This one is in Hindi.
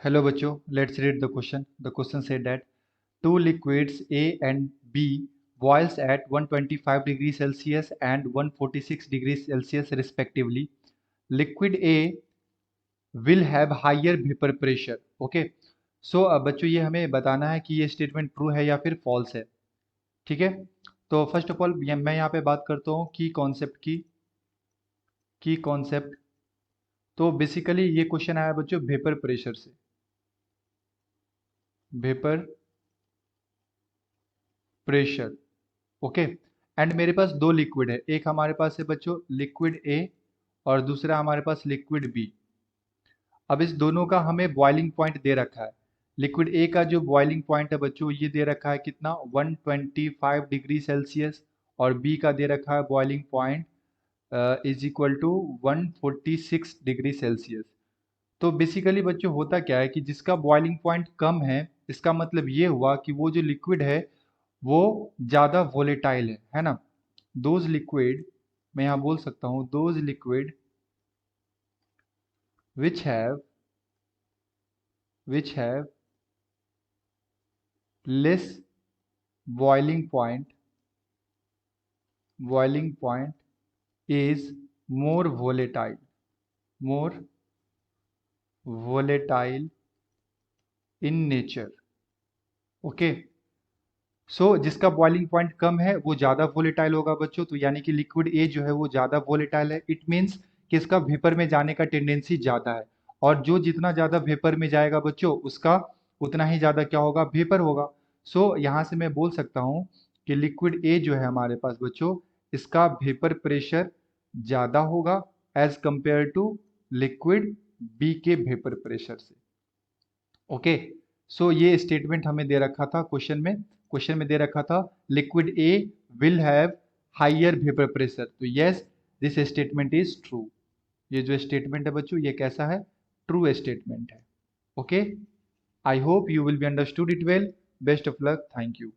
Hello बच्चों, let's read the question. The question said that two liquids A and B boils at 125 degrees Celsius and 146 degrees Celsius respectively. Liquid A will have higher vapor pressure. Okay. So अब बच्चों ये हमें बताना है कि ये स्टेटमेंट ट्रू है या फिर फॉल्स है. ठीक है. तो फर्स्ट ऑफ ऑल मैं यहाँ पे बात करता हूँ की कॉन्सेप्ट. तो बेसिकली ये क्वेश्चन आया बच्चों वेपर प्रेशर से. Vapour pressure. ओके. एंड मेरे पास दो लिक्विड है, एक हमारे पास है बच्चों लिक्विड ए और दूसरा हमारे पास लिक्विड बी. अब इस दोनों का हमें बॉइलिंग पॉइंट दे रखा है. लिक्विड ए का जो बॉइलिंग पॉइंट है बच्चों ये दे रखा है कितना 125 डिग्री सेल्सियस और बी का दे रखा है boiling point is equal to 146 degree Celsius. तो बेसिकली बच्चों होता क्या है कि जिसका बॉइलिंग पॉइंट कम है इसका मतलब ये हुआ कि वो जो लिक्विड है वो ज़्यादा वोलेटाइल है ना. दोज लिक्विड, मैं यहाँ बोल सकता हूँ those liquid which have less boiling point is more volatile in nature. Okay. So जिसका बॉइलिंग पॉइंट कम है वो ज़्यादा वोलेटाइल होगा बच्चों. तो यानी कि लिक्विड ए जो है वो ज़्यादा वोलेटाइल है. इट मीन्स कि इसका वेपर में जाने का टेंडेंसी ज़्यादा है. और जो जितना ज़्यादा वेपर में जाएगा बच्चों उसका उतना ही ज़्यादा क्या होगा, वेपर होगा. सो यहाँ से मैं बोल सकता हूँ कि लिक्विड ए जो है हमारे पास बच्चों इसका वेपर प्रेशर ज़्यादा होगा as compare to liquid B के वेपर प्रेशर से. ओके. सो ये स्टेटमेंट हमें दे रखा था क्वेश्चन में दे रखा था liquid A will have higher vapour pressure. तो yes, this statement is true. ये जो स्टेटमेंट है बच्चों ये कैसा है, ट्रू स्टेटमेंट है. Okay. I hope you will be understood it well. Best of luck. Thank you.